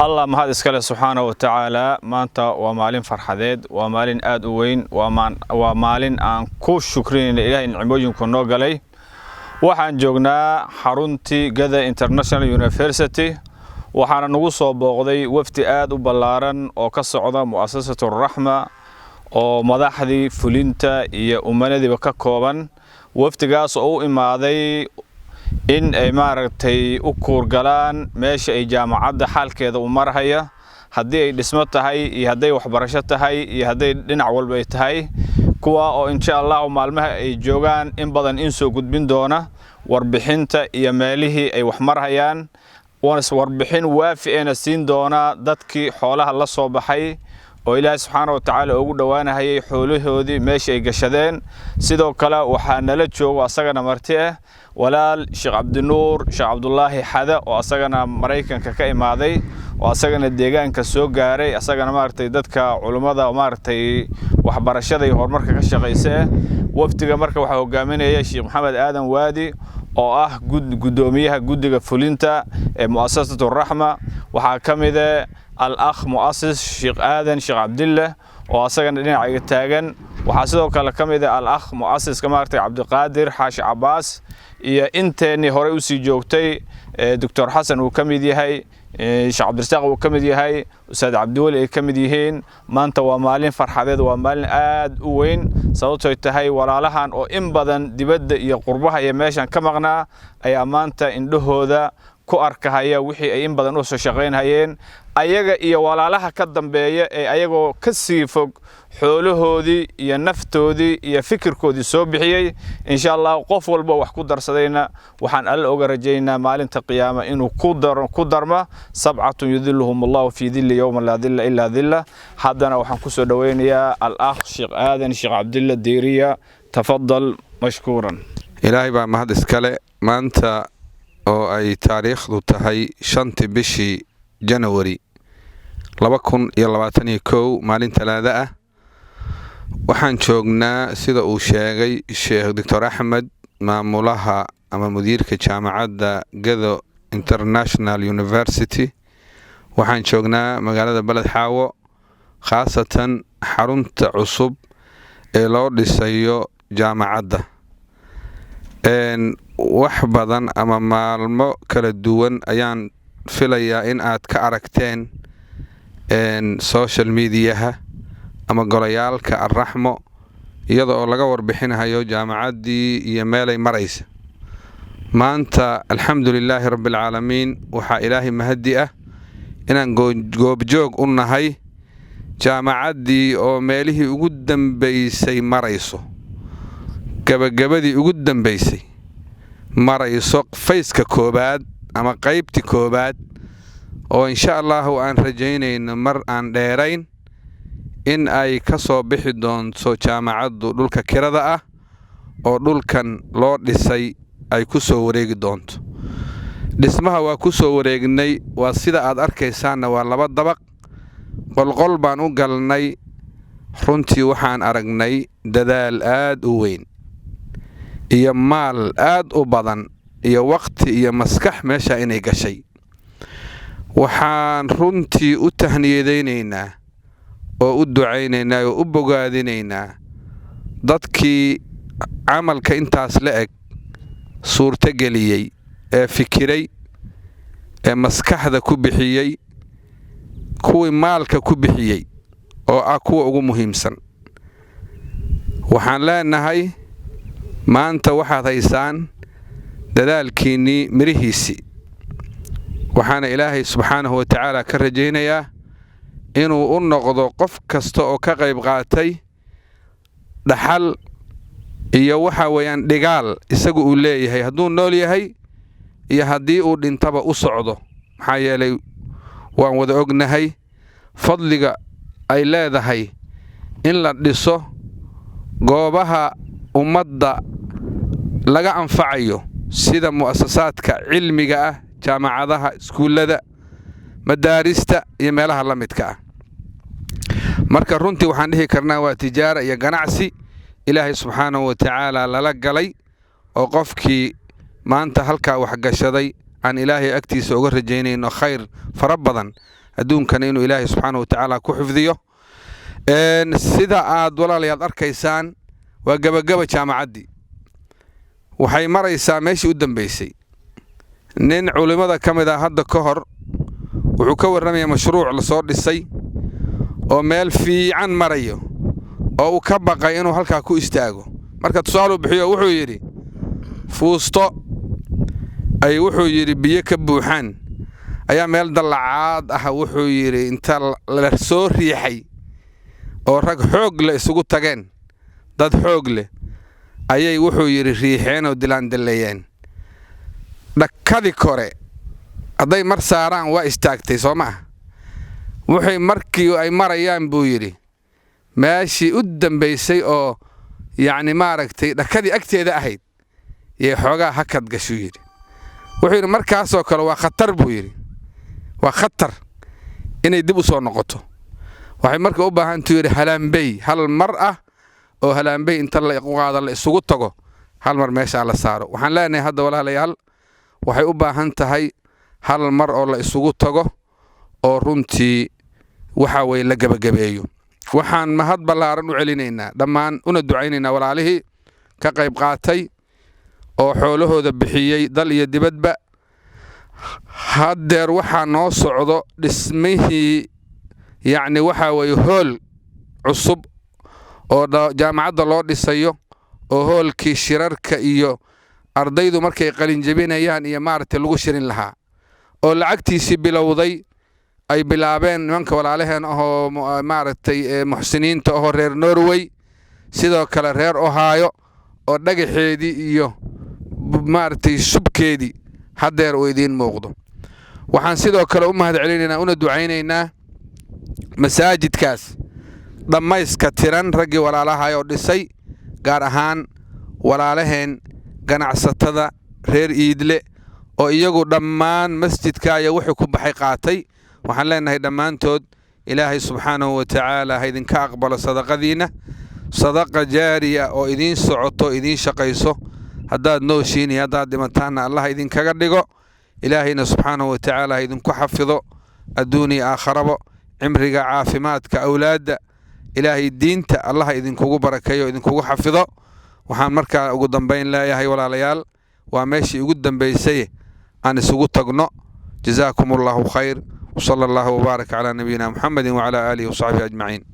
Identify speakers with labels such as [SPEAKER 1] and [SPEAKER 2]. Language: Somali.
[SPEAKER 1] الله ما هذا إسكاله سبحانه وتعالى ما أنت ومالين فرحديد ومالين آد وين ومالين أن كوش شكرين لإله نعموجين كنوغ عليه waxaan joognaa xaruntii Gada International University waxaana nagu soo booqday wafdi aad u ballaaran oo ka socda mu'asasatu Rahma oo madaxdii fulinta iyo umanadiiba ka kooban wafdigaas oo u imaaday in ay maaragtay u kuurgalaan meesha ay jaamacadda xalkeeda u marhaya haddii ay dhismo tahay iyo haddii waxbarasho tahay iyo haddii dhinac walba ay tahay kuwa oo insha Allah maalmaha ay joogaan in badan in soo gudbin doona warbixinta iyo meelihii ay wax marhayaan warbixin waafi'eena siin doona dadkii xoolaha la soo baxay oo Ilaahay subhanahu wa ta'ala ugu dhawaanayay xoolahoodii meesha ay gashadeen sidoo kale waxa nala joogo asagana marti ah walaal Sheekh Abdinuur Sheekh Abdullaahi Xada oo asagana Mareykanka ka imaaday oo asagana deegaanka soo gaaray asagana maartay dadka culimada maartay waxbarashada iyo horumarka ka shaqeeyay waftiga marka waxa hogaaminaya Sheekh Maxamed Aadan Waadi oo ah gudoomiyaha guddiga fulinta ee mu'asasatu Rahma waxa kamid ah al-akh mu'assis Sheekh Aadan Sheekh Abdullah oo asagana dhinaca taagan waxa sidoo kale kamid ah al-akh mu'assis maartay Cabdiqaadir Xaashi Abbas iyo inteeni hore u sii joogtay Dr. Xasan uu kamid yahay Sheekh Abdirasaaq uu kamid yahay Ustaad Cabdiwali ay kamid yihiin maanta waa maalin farxadeed waa maalin aad u weyn sababtoo tahay walaalahan oo in badan dibadda iyo qurbaha iyo meeshan ka maqnaa ayaa maanta indhahooda ku arkahaya wixii ay in badan u soo shaqeynayeen ayaga iyo walaalaha ka dambeeya ee ayagoo ka sii fog xoolahoodii iyo naftoodii iyo fikirkoodii soo bixiyay insha Allah qof walba wax ku darsadayna waxaan alla uga rajaynaa maalinta qiyaama inuu ku darma sab'atu yudhilluhum Allah fi dhilli yawma la dhilla illa dhilla hadana waxaan ku soo dhaweynayaa al-akh Sheekh Aadan Sheekh Abdullah Diiriya tafaddal mashkuuran
[SPEAKER 2] ilaahay baa mahad iskale maanta oo ay taariikhdu tahay 5 bishii January 2021 maalin talaada ah waxaan joognaa sida uu sheegay Sheekh Dr. Ahmed maamulaha ama mudiirka jaamacadda Gada International University waxaan joognaa magaalada Balad Xaawo khaasatan xarunta cusub ee loo dhisayo jaamacadda wax badan ama maalmo kala duwan ayaan filayaa in aad ka aragteen social mediaha ama golayaalka Ar-Rahmo iyadoo laga warbixinayo jaamacaddii iyo meelay maraysa maanta alxamdulilaahi rabbil caalamiin waxa ilaahay mahadi ah inaan goobjoog u nahay jaamacaddii oo meelihii ugu dambeysay marayso gabagabadii ugu dambeysay marayso fayska koobaad ama qaybtii koobaad oo insha Allah aan rajaynayno mar aan dheerayn in ay ka soo bixi doonto jaamacaddu dhulka kirada ah oo dhulkan loo dhisay ay ku soo wareegi doonto dhismaha waa ku soo wareegnay waa sida aad arkaysaan waa 2 dabaq qolqol baan u galnay runtii waxaan aragnay dadaal aad u weyn iyo maal aad u badan iyo waqti iyo maskax meesha inay gashay waxaan runtii u tahniyadeynaa oo u ducaynaynaa oo u bogaadinaynaa dadkii amalka intaas la eg suurta geliyay ee fikiray ee maskaxda ku bixiyay kuwii maalka ku bixiyay oo ah kuwa ugu muhiimsan waxaan leenahay maanta waxaad haysaan dadaalkiinii mirihiisi waxaana ilaahay subxaanahu wa ta'ala ka rajaynayaa inuu u noqdo qof kasta oo ka qayb qaatay dhaxal iyo waxa weeyaan dhigaal isagu uu leeyahay hadduu nool yahay iyo haddii uu dhintaba u socdo maxaa yeelay waan wada ognahay fadliga ay leedahay in la dhiso goobaha ummadda laga anfacayo sida muassasaadka cilmiga ah jaamacadaha iskuulada madaarista iyo meelaha la midka ah marka runtii waxaan dhihi karnaa waa tijaara iyo ganacsi ilaahay subxaanahu wa ta'ala lala galay oo qofkii maanta halka wax gashaday aan ilaahay agtiisa uga rajaynayno khayr fara badan adduunkana inuu ilaahay subxaanahu watacaala ku xifdiyo. sida aad walaalayaal arkaysaan waa gabagaba jaamacaddii waxay maraysaa meeshii u dambaysay. nin culimada ka mid ah hadda ka hor wuxuu ka warramayaa mashruuc la soo dhisay oo meel fiican marayo oo uu ka baqay inuu halkaa ku istaago. marka tusaale bixiyo wuxuu yidhi fuusto ay wuxuu yidhi biyo ka buuxaan ayaa meel dallacaad ah wuxuu yidhi inta la soo riixay oo rag xoog leh isugu tageen dad xoog leh ayay wuxuu yidhi riixeen oo dilaandaleeyeen. dhakadii kore hadday mar saaraan waa istaagtay soo ma ah. waxay markii ay marayaan buu yidhi meeshii u dambaysay oo yacni maaragtay dhakadii agteeda ahayd yee xoogaa hakad gashuu yidhi. wuxuu yidhi markaasoo kale waa khatar buu yidhi, waa khatar inay dib u soo noqoto. waxay marka u baahantuu yidhi halaanbey hal mar ah oo halaanbey inta la qaado la isugu tago hal mar meeshaa la saaro. waxaan leenahay hadda walaalayaal waxay u baahan tahay hal mar oo la isugu tago oo runtii waxa way la gabagabeeyo. waxaan mahad ballaaran u celinaynaa dhammaan una ducaynaynaa walaalihii ka qayb qaatay oo xoolahooda bixiyey dal iyo dibadba. haddeer waxaa noo socdo dhismihii yacni waxa weeye hool cusub oo jaamacadda loo dhisayo oo hoolkii shirarka iyo ardaydu markay qalin jabinayaan iyo maaragtay lagu shirin lahaa oo lacagtiisii bilowday ay bilaabeen nimanka walaalaheen ahoo maaragtay muxsiniinta ahoo reer Norway sidoo kale reer Ohio oo dhagaxeedii iyo maaragtay subkeedii haddeer uu idiin muuqdo. waxaan sidoo kale u mahad celinaynaa una ducaynaynaa masaajidkaas dhammayska tiran raggii walaalaha oo dhisay gaar ahaan walaalaheen ganacsatada reer Iidle oo iyagu dhammaan masjidka ayaa wuxuu ku baxay qaatay. waxaan leenahay dhammaantood ilaahay subxaanahu watacaala ha idinka aqbalo sadaqadiina sadaqa jaariya oo idiin socoto idiin shaqayso haddaad nooshiin iyo haddaad dhimataanna allah idinkaga dhigo. ilaahayna subxaanahu watacaala ha idinku xafido adduun iyo aakharabo cimriga caafimaadka awlaadda ilaahay diinta allah idinkugu barakeeyo idinkugu xafido. waxaan markaa ugu dambayn leeyahay walaalayaal waa meeshii ugu dambaysay aan isugu tagno. jazaakumullahu khayr وصلى الله وبارك على نبينا محمد وعلى آله وصحبه أجمعين.